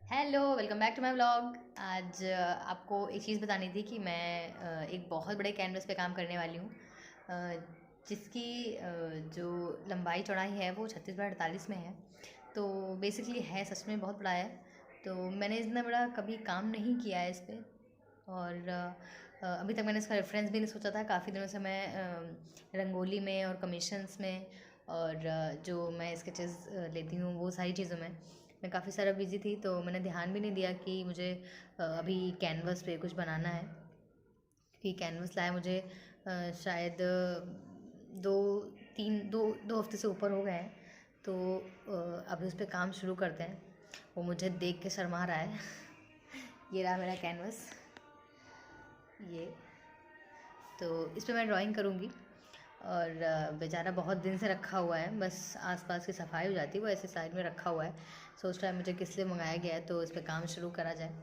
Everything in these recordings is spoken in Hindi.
Hello, welcome back to my vlog. आज आपको एक चीज़ बतानी थी कि मैं एक बहुत बड़े कैनवस पे काम करने वाली हूँ, जिसकी जो लंबाई चौड़ाई है वो 36 बाय 48 में है। तो बेसिकली है, सच में बहुत बड़ा है। तो मैंने इतना बड़ा कभी काम नहीं किया है इस पे। और अभी तक मैंने इसका रेफरेंस भी नहीं सोचा था। काफ़ी दिनों से मैं रंगोली में और कमीशंस में और जो मैं स्केचेस लेती हूँ वो सारी चीज़ों में मैं काफ़ी सारा बिज़ी थी। तो मैंने ध्यान भी नहीं दिया कि मुझे अभी कैनवस पे कुछ बनाना है, क्योंकि कैनवस लाए मुझे शायद दो दो दो हफ्ते से ऊपर हो गए हैं। तो अभी उस पर काम शुरू करते हैं। वो मुझे देख के शर्मा रहा है। ये रहा मेरा कैनवस। ये तो इस पे मैं ड्राइंग करूँगी। और बेचारा बहुत दिन से रखा हुआ है, बस आसपास की सफाई हो जाती है, वो ऐसे साइड में रखा हुआ है। सोच रहा है मुझे किस लिए मंगाया गया है, तो इस पे काम शुरू करा जाए।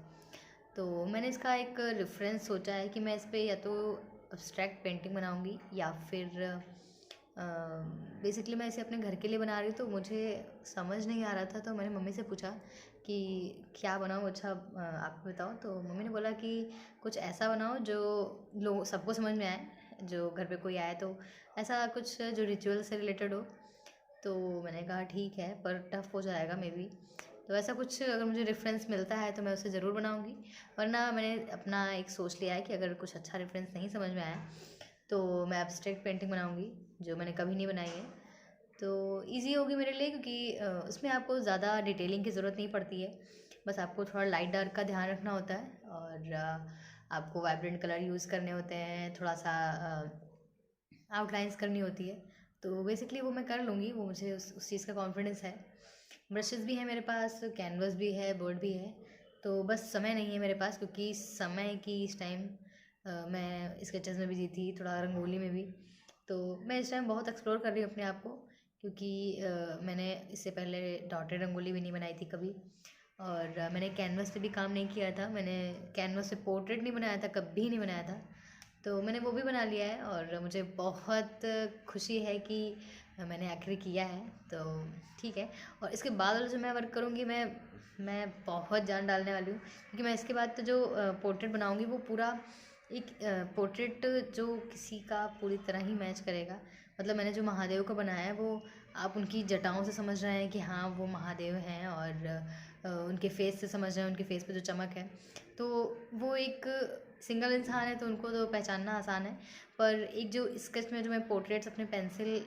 तो मैंने इसका एक रेफरेंस सोचा है कि मैं इस पे या तो अब्स्ट्रैक्ट पेंटिंग बनाऊंगी या फिर बेसिकली मैं इसे अपने घर के लिए बना रही हूँ। तो मुझे समझ नहीं आ रहा था, तो मैंने मम्मी से पूछा कि क्या बनाऊँ। अच्छा, आप बताओ। तो मम्मी ने बोला कि कुछ ऐसा बनाओ जो लोग सबको समझ में आए, जो घर पे कोई आए तो ऐसा कुछ जो रिचुअल से रिलेटेड हो। तो मैंने कहा ठीक है, पर टफ़ हो जाएगा मे बी। तो ऐसा कुछ अगर मुझे रेफरेंस मिलता है तो मैं उसे ज़रूर बनाऊंगी। वरना मैंने अपना एक सोच लिया है कि अगर कुछ अच्छा रेफरेंस नहीं समझ में आया तो मैं एब्स्ट्रैक्ट पेंटिंग बनाऊंगी, जो मैंने कभी नहीं बनाई है। तो इजी होगी मेरे लिए, क्योंकि उसमें आपको ज़्यादा डिटेलिंग की ज़रूरत नहीं पड़ती है। बस आपको थोड़ा लाइट डार्क का ध्यान रखना होता है, और आपको वाइब्रेंट कलर यूज़ करने होते हैं, थोड़ा सा आउटलाइंस करनी होती है। तो बेसिकली वो मैं कर लूँगी, वो मुझे उस चीज़ का कॉन्फिडेंस है। ब्रशेज़ भी हैं मेरे पास, कैनवस भी है, बोर्ड भी है। तो बस समय नहीं है मेरे पास, क्योंकि समय की इस टाइम मैं स्केचेस में बिजी थी, थोड़ा रंगोली में भी। तो मैं इस टाइम बहुत एक्सप्लोर कर रही हूँ अपने आप को, क्योंकि मैंने इससे पहले डॉटेड रंगोली भी नहीं बनाई थी कभी। और मैंने कैनवस पे भी काम नहीं किया था। मैंने कैनवस पे पोर्ट्रेट नहीं बनाया था, कभी नहीं बनाया था। तो मैंने वो भी बना लिया है, और मुझे बहुत खुशी है कि मैंने आखिर किया है। तो ठीक है। और इसके बाद वाला जो मैं वर्क करूँगी, मैं बहुत जान डालने वाली हूँ, क्योंकि मैं इसके बाद तो जो पोर्ट्रेट बनाऊँगी वो पूरा एक पोर्ट्रेट जो किसी का पूरी तरह ही मैच करेगा। मतलब मैंने जो महादेव का बनाया है वो आप उनकी जटाओं से समझ रहे हैं कि हाँ वो महादेव हैं, और उनके फेस से समझ रहे हैं, उनके फेस पे जो चमक है। तो वो एक सिंगल इंसान है तो उनको तो पहचानना आसान है। पर एक जो स्केच में जो मैं पोर्ट्रेट्स अपने पेंसिल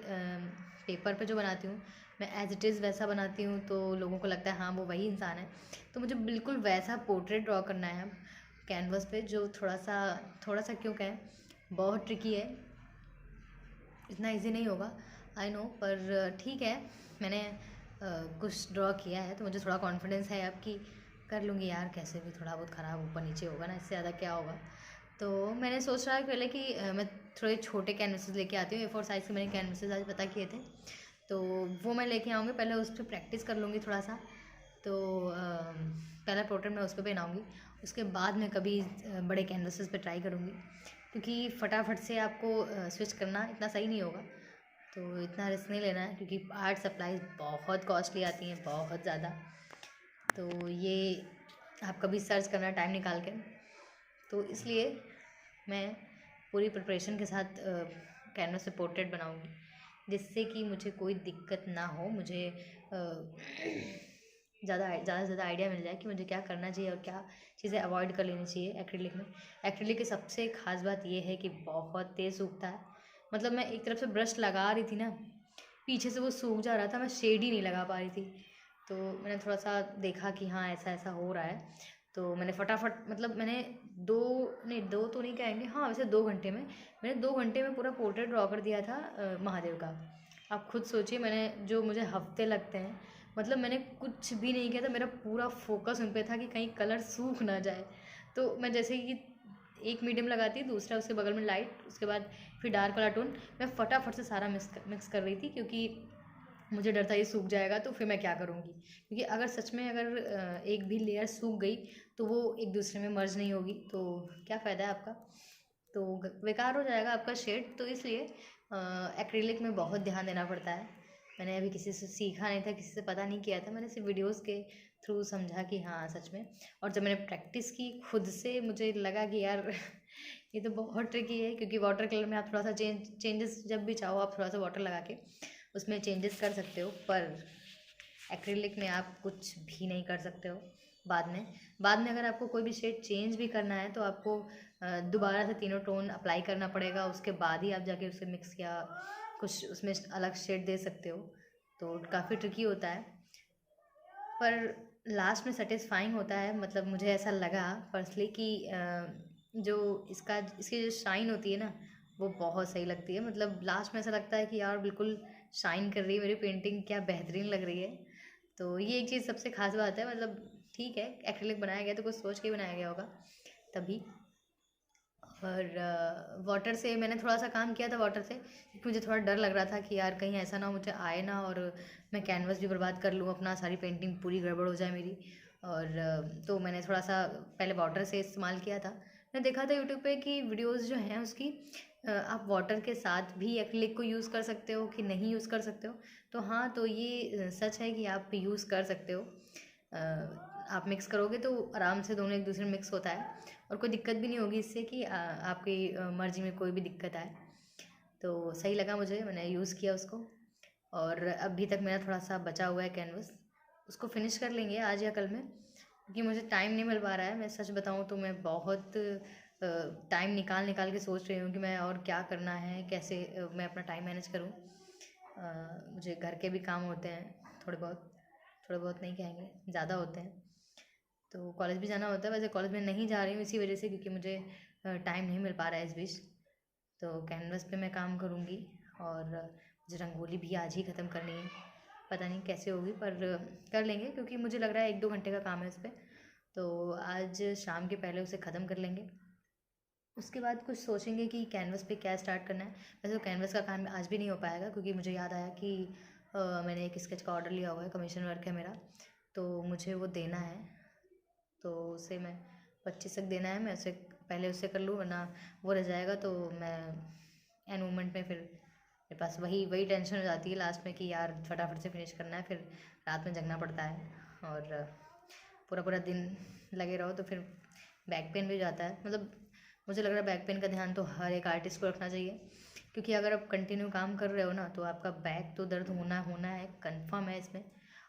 पेपर पे जो बनाती हूँ, मैं एज इट इज़ वैसा बनाती हूँ, तो लोगों को लगता है हाँ वो वही इंसान है। तो मुझे बिल्कुल वैसा पोर्ट्रेट ड्रॉ करना है अब कैनवस पे, जो थोड़ा सा क्यों कहें, बहुत ट्रिकी है। इतना इजी नहीं होगा, आई नो, पर ठीक है। मैंने कुछ ड्रॉ किया है तो मुझे थोड़ा कॉन्फिडेंस है अब कि कर लूँगी यार, कैसे भी थोड़ा बहुत ख़राब ऊपर नीचे होगा ना, इससे ज़्यादा क्या होगा। तो मैंने सोच रहा है पहले कि मैं थोड़े छोटे कैनवसेस लेके आती हूँ। A4 साइज़ के मैंने कैनवसेस आज पता किए थे, तो वो मैं लेके आऊँगी। पहले उस पर प्रैक्टिस कर लूँगी थोड़ा सा। तो पहला पोर्ट्रेट मैं उस पर बनाऊँगी, उसके बाद मैं कभी बड़े कैनवसेस पे ट्राई करूँगी, क्योंकि फटाफट से आपको स्विच करना इतना सही नहीं होगा। तो इतना रिस्क नहीं लेना है, क्योंकि आर्ट सप्लाईज बहुत कॉस्टली आती हैं, बहुत ज़्यादा। तो ये आप कभी सर्च करना टाइम निकाल के। तो इसलिए मैं पूरी प्रिपरेशन के साथ कैनवस पे पोर्ट्रेट बनाऊँगी, जिससे कि मुझे कोई दिक्कत ना हो। मुझे ज़्यादा से ज़्यादा आइडिया मिल जाए कि मुझे क्या करना चाहिए और क्या चीज़ें अवॉइड कर लेनी चाहिए एक्रिलिक में। एक्रिलिक की सबसे ख़ास बात ये है कि बहुत तेज़ सूखता है। मतलब मैं एक तरफ से ब्रश लगा रही थी ना, पीछे से वो सूख जा रहा था, मैं शेड ही नहीं लगा पा रही थी। तो मैंने थोड़ा सा देखा कि हाँ ऐसा ऐसा हो रहा है, तो मैंने फटाफट, मतलब मैंने दो तो नहीं कहेंगे, हाँ वैसे 2 घंटे में, मैंने 2 घंटे में पूरा पोर्ट्रेट ड्रॉ कर दिया था महादेव का। आप खुद सोचिए, मैंने जो मुझे हफ्ते लगते हैं, मतलब मैंने कुछ भी नहीं किया था। मेरा पूरा फोकस उन पे था कि कहीं कलर सूख ना जाए। तो मैं जैसे ही एक मीडियम लगाती, दूसरा उसके बगल में लाइट, उसके बाद फिर डार्क वाला टोन, मैं फटाफट से सारा मिक्स कर रही थी, क्योंकि मुझे डर था ये सूख जाएगा तो फिर मैं क्या करूँगी। क्योंकि अगर सच में अगर एक भी लेयर सूख गई तो वो एक दूसरे में मर्ज नहीं होगी, तो क्या फ़ायदा है आपका, तो बेकार हो जाएगा आपका शेड। तो इसलिए एक्रिलिक में बहुत ध्यान देना पड़ता है। मैंने अभी किसी से सीखा नहीं था, किसी से पता नहीं किया था, मैंने सिर्फ वीडियोस के थ्रू समझा कि हाँ सच में। और जब मैंने प्रैक्टिस की खुद से, मुझे लगा कि यार ये तो बहुत ट्रिकी है, क्योंकि वाटर कलर में आप थोड़ा सा चेंजेस जब भी चाहो आप थोड़ा सा वाटर लगा के उसमें चेंजेस कर सकते हो, पर एक्रिलिक में आप कुछ भी नहीं कर सकते हो। बाद में अगर आपको कोई भी शेड चेंज भी करना है तो आपको दोबारा से तीनों टोन अप्लाई करना पड़ेगा, उसके बाद ही आप जाके उसे मिक्स या कुछ उसमें अलग शेड दे सकते हो। तो काफ़ी ट्रिकी होता है, पर लास्ट में सेटिस्फाइंग होता है। मतलब मुझे ऐसा लगा पर्सनली कि जो इसकी जो शाइन होती है ना वो बहुत सही लगती है। मतलब लास्ट में ऐसा लगता है कि यार बिल्कुल शाइन कर रही है मेरी पेंटिंग, क्या बेहतरीन लग रही है। तो ये एक चीज़ सबसे खास बात है। मतलब ठीक है, एक्रिलिक बनाया गया तो कुछ सोच के ही बनाया गया होगा तभी। और वाटर से मैंने थोड़ा सा काम किया था वाटर से, क्योंकि मुझे थोड़ा डर लग रहा था कि यार कहीं ऐसा ना मुझे आए ना और मैं कैनवस भी बर्बाद कर लूँ अपना, सारी पेंटिंग पूरी गड़बड़ हो जाए मेरी। और तो मैंने थोड़ा सा पहले वाटर से इस्तेमाल किया था। मैंने देखा था यूट्यूब पे कि वीडियोस जो हैं उसकी आप वाटर के साथ भी एक्रिलिक को यूज़ कर सकते हो कि नहीं यूज़ कर सकते हो। तो हाँ, तो ये सच है कि आप यूज़ कर सकते हो। आप मिक्स करोगे तो आराम से दोनों एक दूसरे में मिक्स होता है, और कोई दिक्कत भी नहीं होगी इससे कि आपकी मर्ज़ी में कोई भी दिक्कत आए। तो सही लगा मुझे, मैंने यूज़ किया उसको। और अभी तक मेरा थोड़ा सा बचा हुआ है कैनवस, उसको फिनिश कर लेंगे आज या कल में, क्योंकि मुझे टाइम नहीं मिल पा रहा है। मैं सच बताऊँ तो मैं बहुत टाइम निकाल निकाल के सोच रही हूँ कि मैं और क्या करना है, कैसे मैं अपना टाइम मैनेज करूँ। मुझे घर के भी काम होते हैं थोड़े बहुत नहीं कहेंगे, ज़्यादा होते हैं। तो कॉलेज भी जाना होता है, वैसे कॉलेज में नहीं जा रही हूँ इसी वजह से, क्योंकि मुझे टाइम नहीं मिल पा रहा है इस बीच। तो कैनवस पे मैं काम करूँगी, और मुझे रंगोली भी आज ही ख़त्म करनी है। पता नहीं कैसे होगी, पर कर लेंगे, क्योंकि मुझे लग रहा है 1-2 घंटे का काम है इस पर। तो आज शाम के पहले उसे ख़त्म कर लेंगे। उसके बाद कुछ सोचेंगे कि कैनवस पे क्या स्टार्ट करना है। वैसे तो कैनवस का काम आज भी नहीं हो पाएगा, क्योंकि मुझे याद आया कि मैंने एक स्केच का ऑर्डर लिया हुआ है, कमीशन वर्क है मेरा, तो मुझे वो देना है। तो उसे मैं 25 तक देना है, मैं उसे पहले उससे कर लूँ, वरना वो रह जाएगा तो मैं एन मोमेंट में फिर मेरे पास वही वही टेंशन हो जाती है लास्ट में कि यार फटाफट से फिनिश करना है, फिर रात में जगना पड़ता है, और पूरा पूरा दिन लगे रहो तो फिर बैक पेन भी हो जाता है। मतलब मुझे लग रहा है बैक पेन का ध्यान तो हर एक आर्टिस्ट को रखना चाहिए, क्योंकि अगर आप कंटिन्यू काम कर रहे हो ना तो आपका बैक तो दर्द होना होना है, कंफर्म है इसमें।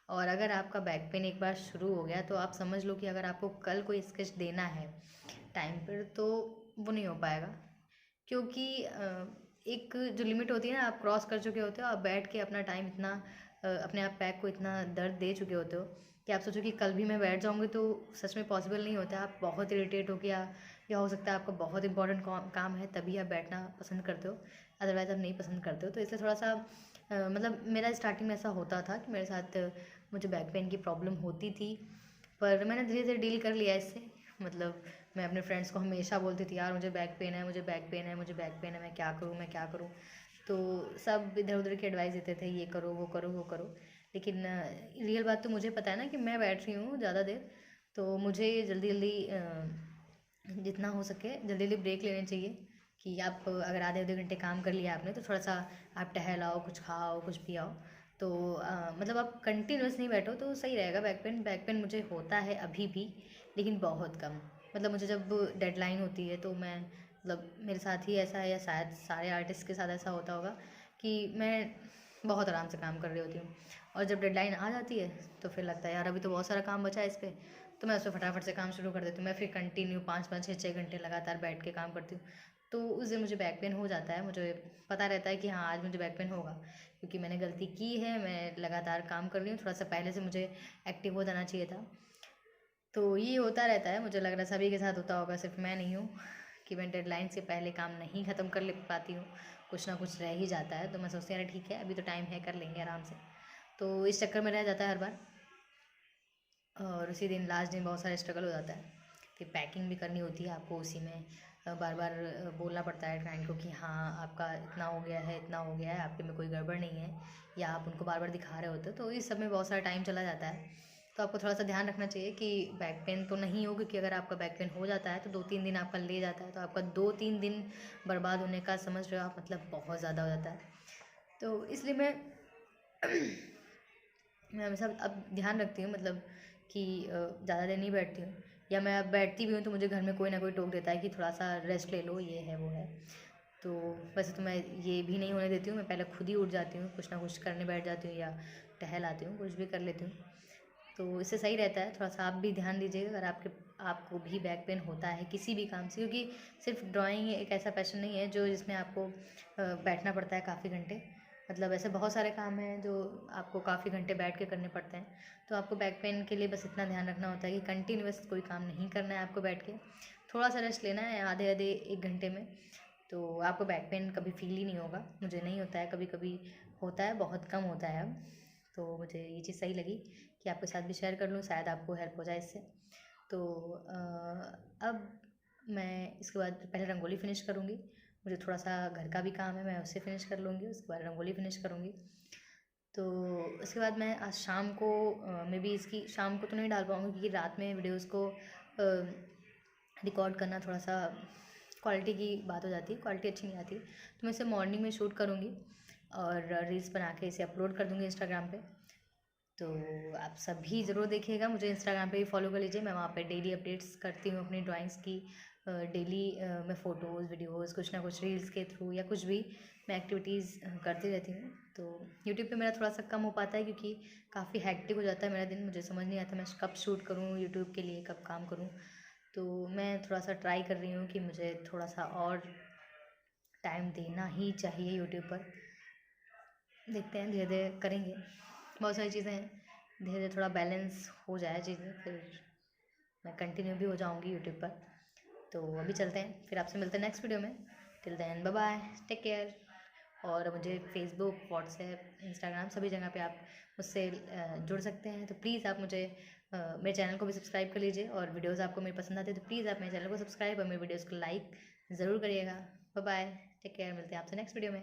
और अगर आपका बैक पेन एक बार शुरू हो गया तो आप समझ लो कि अगर आपको कल कोई स्केच देना है टाइम पर तो वो नहीं हो पाएगा, क्योंकि एक जो लिमिट होती है ना आप क्रॉस कर चुके होते हो। आप बैठ के अपना टाइम इतना अपने आप बैक को इतना दर्द दे चुके होते हो कि आप सोचो कि कल भी मैं बैठ जाऊँगी तो सच में पॉसिबल नहीं होता। आप बहुत इरिटेट हो गया, या हो सकता है आपका बहुत इंपॉर्टेंट काम है तभी आप बैठना पसंद करते हो, अदरवाइज़ आप नहीं पसंद करते हो। तो इसलिए थोड़ा सा मतलब मेरा स्टार्टिंग में ऐसा होता था कि मेरे साथ मुझे बैक पेन की प्रॉब्लम होती थी, पर मैंने धीरे धीरे डील कर लिया इससे। मतलब मैं अपने फ्रेंड्स को हमेशा बोलती थी यार मुझे बैक पेन है, मुझे बैक पेन है, मुझे बैक पेन है, मैं क्या करूँ, मैं क्या करूँ। तो सब इधर उधर की एडवाइस देते थे, ये करो वो करो वो करो। लेकिन रियल बात तो मुझे पता है ना कि मैं बैठ रही हूँ ज़्यादा देर, तो मुझे जल्दी जल्दी जितना हो सके जल्दी जल्दी ब्रेक लेने चाहिए। कि आप अगर आधे आधे घंटे काम कर लिया आपने तो थोड़ा सा आप टहलाओ, कुछ खाओ, कुछ पियाओ। तो मतलब आप कंटिन्यूस नहीं बैठो तो सही रहेगा। बैक पेन मुझे होता है अभी भी, लेकिन बहुत कम। मतलब मुझे जब डेडलाइन होती है तो मैं मतलब मेरे साथ ही ऐसा है, या शायद सारे आर्टिस्ट के साथ ऐसा होता होगा कि मैं बहुत आराम से काम कर रही होती हूँ, और जब डेडलाइन आ जाती है तो फिर लगता है यार अभी तो बहुत सारा काम बचा है इस पर, तो मैं उसमें फटाफट से काम शुरू कर देती हूँ। मैं फिर कंटिन्यू 5-5 6-6 घंटे लगातार बैठ के काम करती हूँ, तो उस दिन मुझे बैक पेन हो जाता है। मुझे पता रहता है कि हाँ आज मुझे बैक पेन होगा, क्योंकि मैंने गलती की है, मैं लगातार काम कर रही हूँ। थोड़ा सा पहले से मुझे एक्टिव हो जाना चाहिए था। तो ये होता रहता है, मुझे लग रहा है सभी के साथ होता होगा, सिर्फ मैं नहीं हूँ कि मैं डेडलाइन से पहले काम नहीं ख़त्म कर ले पाती हूँ, कुछ ना कुछ रह ही जाता है। तो मैं सोचती हूँ यार ठीक है अभी तो टाइम है, कर लेंगे आराम से। तो इस चक्कर में रह जाता है हर बार, और उसी दिन लास्ट दिन बहुत सारा स्ट्रगल हो जाता है कि पैकिंग भी करनी होती है आपको, उसी में बार बार बोलना पड़ता है क्लाइंट को कि हाँ आपका इतना हो गया है, इतना हो गया है, आपके में कोई गड़बड़ नहीं है, या आप उनको बार बार दिखा रहे होते हो। तो इस सब में बहुत सारा टाइम चला जाता है। तो आपको थोड़ा सा ध्यान रखना चाहिए कि बैक पेन तो नहीं हो, क्योंकि अगर आपका बैक पेन हो जाता है तो 2-3 दिन आपका ले जाता है, तो आपका 2-3 दिन बर्बाद होने का समझ रहे हो आप, मतलब बहुत ज़्यादा हो जाता है। तो इसलिए मैं हमेशा अब ध्यान रखती हूँ, मतलब कि ज़्यादा देर नहीं बैठती हूँ, या मैं अब बैठती भी हूँ तो मुझे घर में कोई ना कोई टोक देता है कि थोड़ा सा रेस्ट ले लो, ये है वो है। तो वैसे तो मैं ये भी नहीं होने देती हूँ, मैं पहले खुद ही उठ जाती हूँ, कुछ ना कुछ करने बैठ जाती हूँ या टहल आती हूँ, कुछ भी कर लेती हूँ। तो इससे सही रहता है। थोड़ा सा आप भी ध्यान दीजिएगा अगर आपको भी बैक पेन होता है किसी भी काम से, क्योंकि सिर्फ ड्राइंग एक ऐसा पैशन नहीं है जो जिसमें आपको बैठना पड़ता है काफ़ी घंटे। मतलब ऐसे बहुत सारे काम हैं जो आपको काफ़ी घंटे बैठ के करने पड़ते हैं। तो आपको बैक पेन के लिए बस इतना ध्यान रखना होता है कि कंटिन्यूअस कोई काम नहीं करना है आपको बैठ के, थोड़ा सा रेस्ट लेना है आधे आधे 1 घंटे में। तो आपको बैक पेन कभी फील ही नहीं होगा। मुझे नहीं होता है, कभी कभी होता है, बहुत कम होता है अब। तो मुझे ये चीज़ सही लगी कि आपके साथ भी शेयर कर लूँ, शायद आपको हेल्प हो जाए इससे। तो अब मैं इसके बाद पहले रंगोली फिनिश करूँगी, मुझे थोड़ा सा घर का भी काम है, मैं उससे फिनिश कर लूँगी, उसके बाद रंगोली फिनिश करूँगी। तो उसके बाद मैं आज शाम को मे बी इसकी शाम को तो नहीं डाल पाऊँगी, क्योंकि रात में वीडियोज़ को रिकॉर्ड करना थोड़ा सा क्वालिटी की बात हो जाती है, क्वालिटी अच्छी नहीं आती। तो मैं इसे मॉर्निंग में शूट करूँगी और रील्स बना के इसे अपलोड कर दूँगी इंस्टाग्राम पे। तो आप सभी ज़रूर देखिएगा, मुझे इंस्टाग्राम पे भी फॉलो कर लीजिए। मैं वहाँ पे डेली अपडेट्स करती हूँ अपनी ड्राइंग्स की। डेली मैं फ़ोटोज़ वीडियोज़ कुछ ना कुछ रील्स के थ्रू या कुछ भी मैं एक्टिविटीज़ करती रहती हूँ। तो यूट्यूब पे मेरा थोड़ा सा कम हो पाता है, क्योंकि काफ़ी हेक्टिक हो जाता है मेरा दिन, मुझे समझ नहीं आता मैं कब शूट करूँ यूट्यूब के लिए, कब काम करूँ। तो मैं थोड़ा सा ट्राई कर रही हूँ कि मुझे थोड़ा सा और टाइम देना ही चाहिए यूट्यूब पर। देखते हैं, धीरे धीरे करेंगे, बहुत सारी चीज़ें हैं, धीरे धीरे थोड़ा बैलेंस हो जाए चीज़ें, फिर मैं कंटिन्यू भी हो जाऊँगी यूट्यूब पर। तो अभी चलते हैं, फिर आपसे मिलते हैं नेक्स्ट वीडियो में। Till then bye bye, take care. और मुझे फेसबुक, व्हाट्सएप, इंस्टाग्राम सभी जगह पे आप मुझसे जुड़ सकते हैं। तो प्लीज़ आप मुझे मेरे चैनल को भी सब्सक्राइब कर लीजिए, और वीडियोज़ आपको मेरे पसंद आते हैं तो प्लीज़ आप मेरे चैनल को सब्सक्राइब और मेरे वीडियोज़ को लाइक ज़रूर करिएगा। बाय बाय, टेक केयर, मिलते हैं आपसे नेक्स्ट वीडियो में।